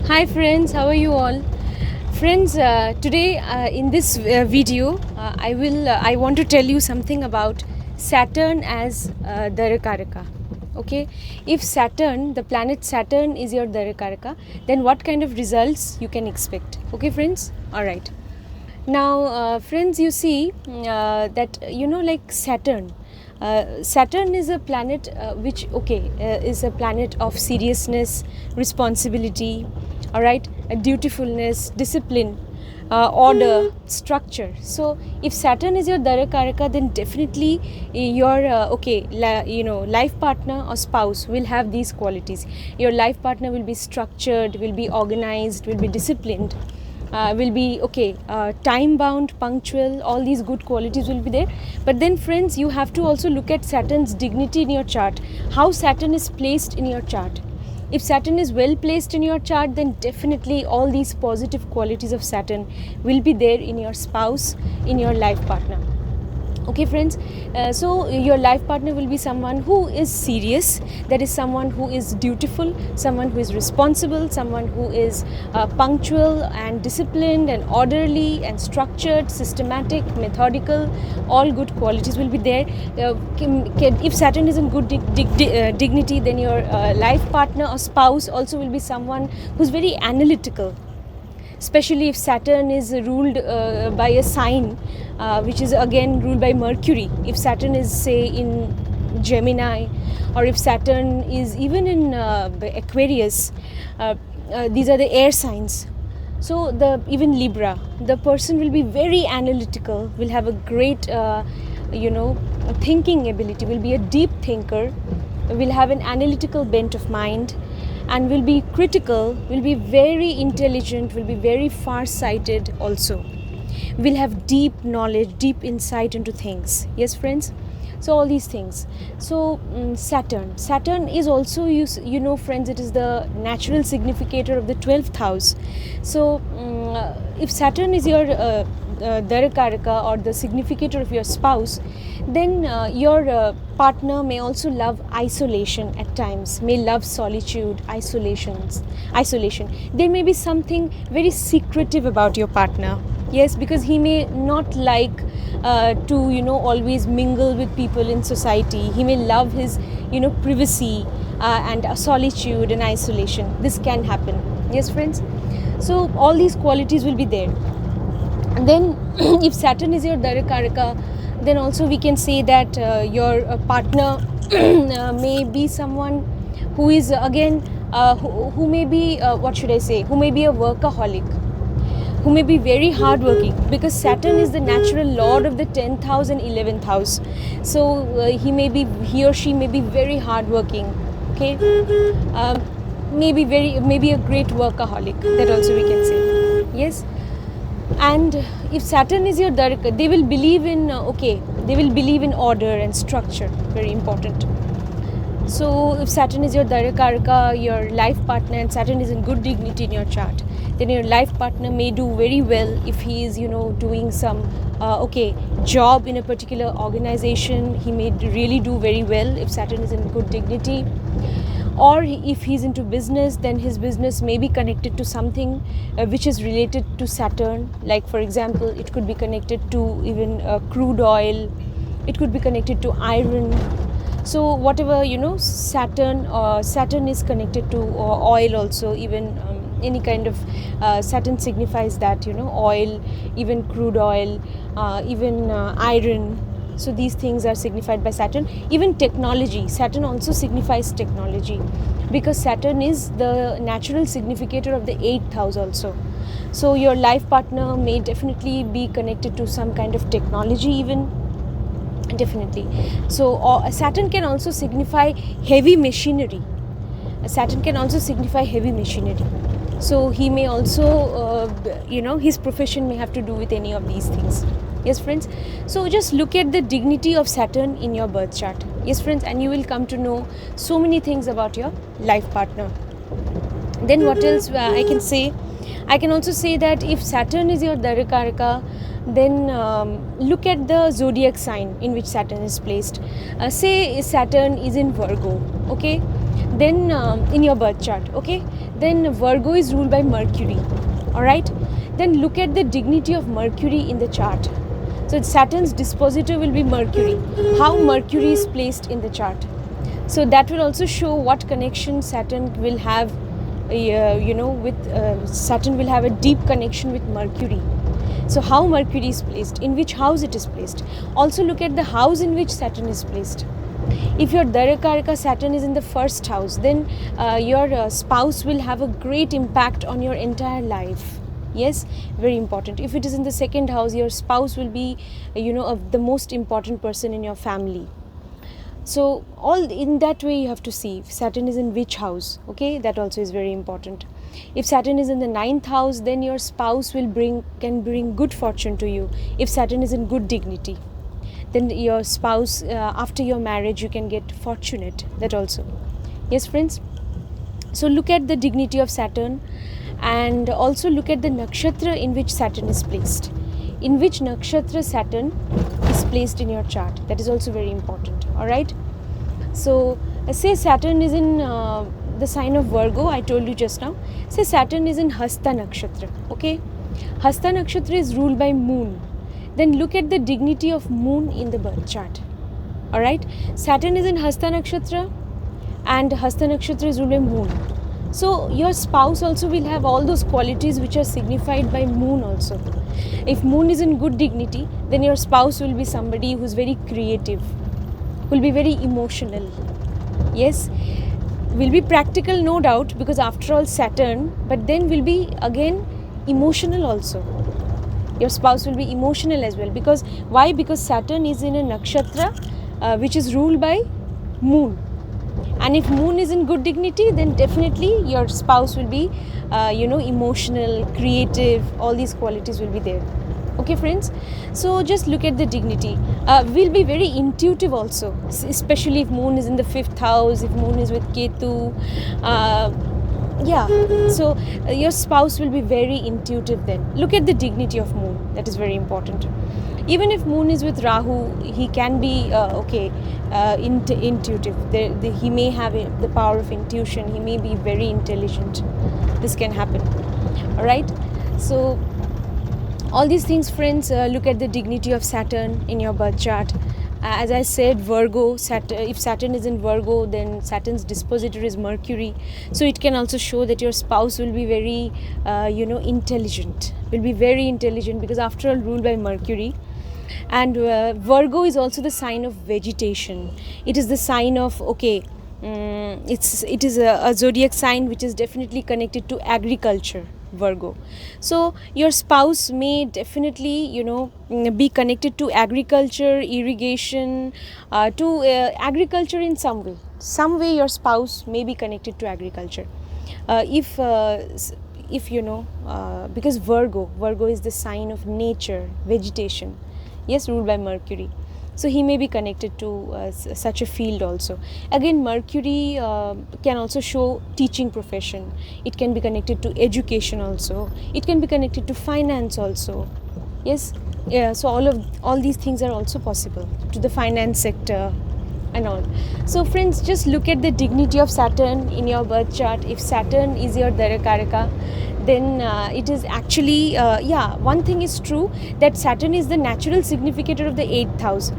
Hi friends, how are you all? Friends, today in this video, I want to tell you something about Saturn as Darakaraka. Okay, if Saturn, the planet Saturn, is your Darakaraka, then what kind of results you can expect? Okay, friends. All right. Now, friends, you see that like Saturn. Saturn is a planet which is a planet of seriousness, responsibility, all right, dutifulness, discipline, order, structure. So if Saturn is your Darakaraka, then definitely your life partner or spouse will have these qualities. Your life partner will be structured, will be organized, will be disciplined, will be time bound, punctual. All these good qualities will be there. But then friends, you have to also look at Saturn's dignity in your chart, how Saturn is placed in your chart. If Saturn is well placed in your chart, then definitely all these positive qualities of Saturn will be there in your spouse, in your life partner. Okay friends, so your life partner will be someone who is serious, that is someone who is dutiful, someone who is responsible, someone who is punctual and disciplined and orderly and structured, systematic, methodical. All good qualities will be there. If Saturn is in good dignity, then your life partner or spouse also will be someone who's very analytical, especially if Saturn is ruled by a sign which is again ruled by Mercury. If Saturn is, say, in Gemini, or if Saturn is even in Aquarius, these are the air signs. So even Libra, the person will be very analytical, will have a great thinking ability, will be a deep thinker, will have an analytical bent of mind, and will be critical, will be very intelligent, will be very far-sighted also, will have deep knowledge, deep insight into things. Yes friends, so all these things. So Saturn is also, you know friends, it is the natural significator of the 12th house. So if Saturn is your Darakaraka, or the significator of your spouse, then your partner may also love isolation at times, may love solitude, isolation. There may be something very secretive about your partner. Yes, because he may not like to always mingle with people in society. He may love his privacy and solitude and isolation. This can happen. Yes friends, so all these qualities will be there. And then if Saturn is your Darakaraka, then also we can say that your partner may be someone who is again who may be who may be a workaholic, who may be very hardworking, because Saturn is the natural lord of the 10th house and 11th house. So he or she may be very hardworking. Okay, maybe a great workaholic. That also we can say. Yes. And if Saturn is your Daraka, they will believe in order and structure. Very important. So if Saturn is your Darakaraka, your life partner, and Saturn is in good dignity in your chart, then your life partner may do very well if he is doing some job in a particular organization. He may really do very well if Saturn is in good dignity. Or if he's into business, then his business may be connected to something which is related to Saturn. Like for example, it could be connected to even crude oil, it could be connected to iron. So whatever Saturn is connected to oil also, even any kind of Saturn signifies that oil, even crude oil, even iron. So these things are signified by Saturn. Even technology, Saturn also signifies technology, because Saturn is the natural significator of the 8th house also. So your life partner may definitely be connected to some kind of technology even. Definitely. So Saturn can also signify heavy machinery. Saturn can also signify heavy machinery. So he may also, his profession may have to do with any of these things. Yes friends, so just look at the dignity of Saturn in your birth chart. Yes friends, and you will come to know so many things about your life partner. Then what else I can say? I can also say that if Saturn is your Darakaraka, then look at the zodiac sign in which Saturn is placed. Say Saturn is in Virgo, okay? Then in your birth chart, okay? then Virgo is ruled by Mercury. Alright, then look at the dignity of Mercury in the chart. So Saturn's dispositor will be Mercury, how Mercury is placed in the chart. So that will also show what connection Saturn will have, Saturn will have a deep connection with Mercury. So how Mercury is placed, in which house it is placed. Also look at the house in which Saturn is placed. If your Darakaraka Saturn is in the first house, then your spouse will have a great impact on your entire life. Yes, very important. If it is in the second house, your spouse will be, the most important person in your family. So all in that way you have to see if Saturn is in which house. Okay, that also is very important. If Saturn is in the 9th house, then your spouse can bring good fortune to you. If Saturn is in good dignity, then your spouse, after your marriage, you can get fortunate. That also. Yes, friends. So look at the dignity of Saturn, and also look at the nakshatra in which Saturn is placed. In which nakshatra Saturn is placed in your chart. That is also very important. Alright. So say Saturn is in the sign of Virgo, I told you just now. Say Saturn is in Hasta nakshatra. Okay. Hasta nakshatra is ruled by moon. Then look at the dignity of moon in the birth chart. Alright. Saturn is in Hasta nakshatra, and Hasta nakshatra is ruled by moon. So your spouse also will have all those qualities which are signified by moon also. If moon is in good dignity, then your spouse will be somebody who is very creative, will be very emotional. Yes, will be practical, no doubt, because after all Saturn, but then will be again emotional also. Your spouse will be emotional as well. Because why? Because Saturn is in a nakshatra which is ruled by moon. And if moon is in good dignity, then definitely your spouse will be, emotional, creative, all these qualities will be there. Okay, friends? So just look at the dignity. We'll be very intuitive also, especially if moon is in the 5th house, if moon is with Ketu. So your spouse will be very intuitive then. Look at the dignity of moon. That is very important. Even if moon is with Rahu, he can be intuitive. He may have the power of intuition. He may be very intelligent. This can happen. Alright. So all these things, friends, look at the dignity of Saturn in your birth chart. As I said, Virgo, if Saturn is in Virgo, then Saturn's dispositor is Mercury. So it can also show that your spouse will be very, intelligent. Will be very intelligent, because after all ruled by Mercury. And Virgo is also the sign of vegetation. It is the sign of, it is a zodiac sign which is definitely connected to agriculture. Virgo. So your spouse may definitely, be connected to agriculture, irrigation, to agriculture in some way. Some way your spouse may be connected to agriculture. Because Virgo is the sign of nature, vegetation. Yes, ruled by Mercury. So he may be connected to such a field also. Again, Mercury can also show teaching profession. It can be connected to education also. It can be connected to finance also. Yes, so all these things are also possible to the finance sector and all. So friends, just look at the dignity of Saturn in your birth chart. If Saturn is your Darakaraka, then it is actually, one thing is true, that Saturn is the natural significator of the 8th house.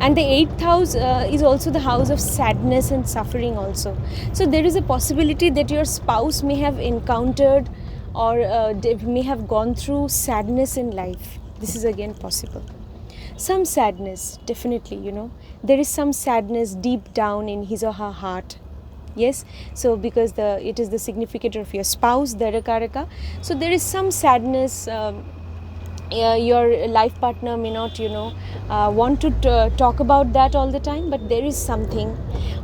And the 8th house is also the house of sadness and suffering also. So there is a possibility that your spouse may have encountered or may have gone through sadness in life. This is again possible. Some sadness, definitely, there is some sadness deep down in his or her heart. Yes, so because it is the significator of your spouse, Darakaraka. So there is some sadness. Your life partner may not, want to talk about that all the time, but there is something,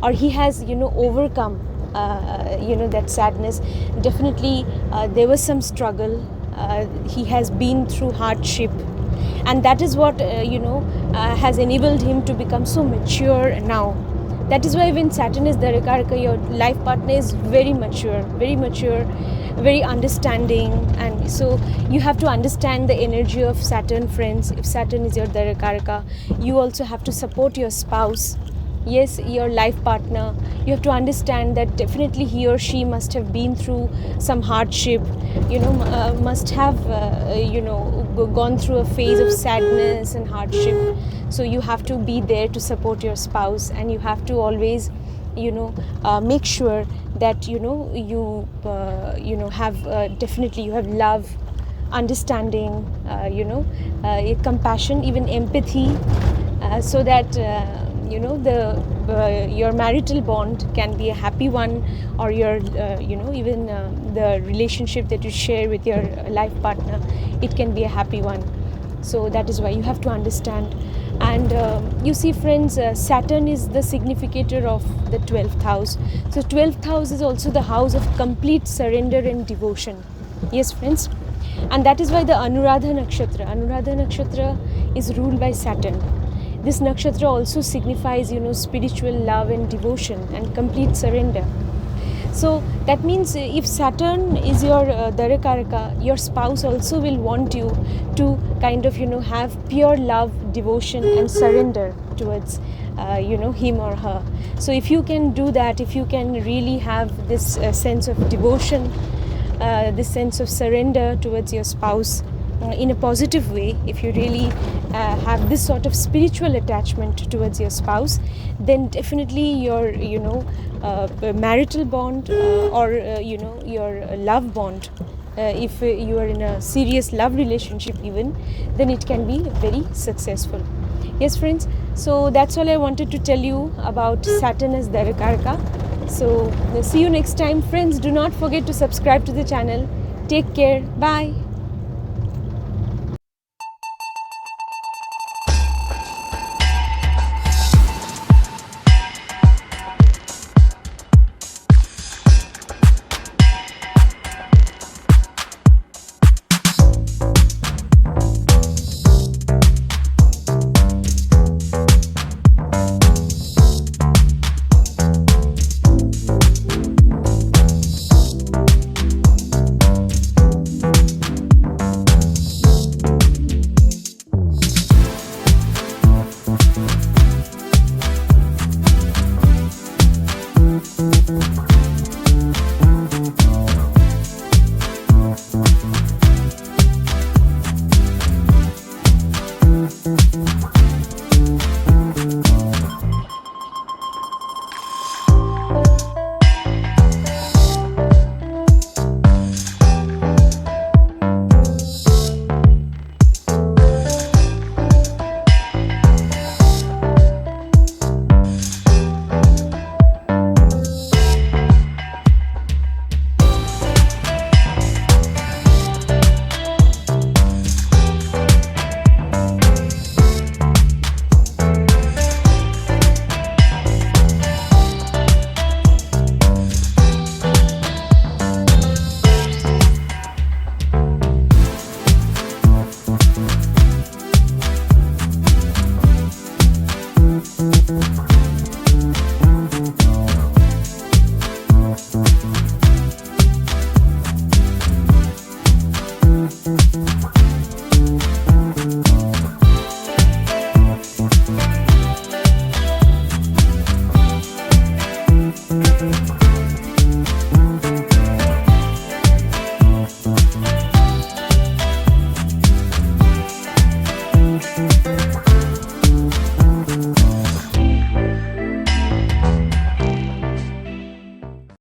or he has, overcome, that sadness. Definitely, there was some struggle. He has been through hardship, and that is what, has enabled him to become so mature now. That is why when Saturn is Darakaraka, your life partner is very mature, very understanding. And so you have to understand the energy of Saturn, friends. If Saturn is your Darakaraka, you also have to support your spouse Yes, your life partner, you have to understand that definitely he or she must have been through some hardship, must have gone through a phase of sadness and hardship. So you have to be there to support your spouse, and you have to always make sure that you have definitely you have love, understanding, compassion, even empathy, so that your marital bond can be a happy one, or your even the relationship that you share with your life partner, it can be a happy one. So that is why you have to understand. And you see, friends, Saturn is the significator of the 12th house. So 12th house is also the house of complete surrender and devotion. Yes, friends. And that is why the Anuradha Nakshatra is ruled by Saturn. This nakshatra also signifies, spiritual love and devotion and complete surrender. So that means if Saturn is your Darakaraka, your spouse also will want you to kind of, have pure love, devotion and surrender towards, him or her. So if you can do that, if you can really have this sense of devotion, this sense of surrender towards your spouse in a positive way, if you really have this sort of spiritual attachment towards your spouse, then definitely your marital bond or your love bond, if you are in a serious love relationship even, then it can be very successful. Yes, friends, so that's all I wanted to tell you about Saturn as Darakaraka. So see you next time, friends. Do not forget to subscribe to the channel. Take care. Bye.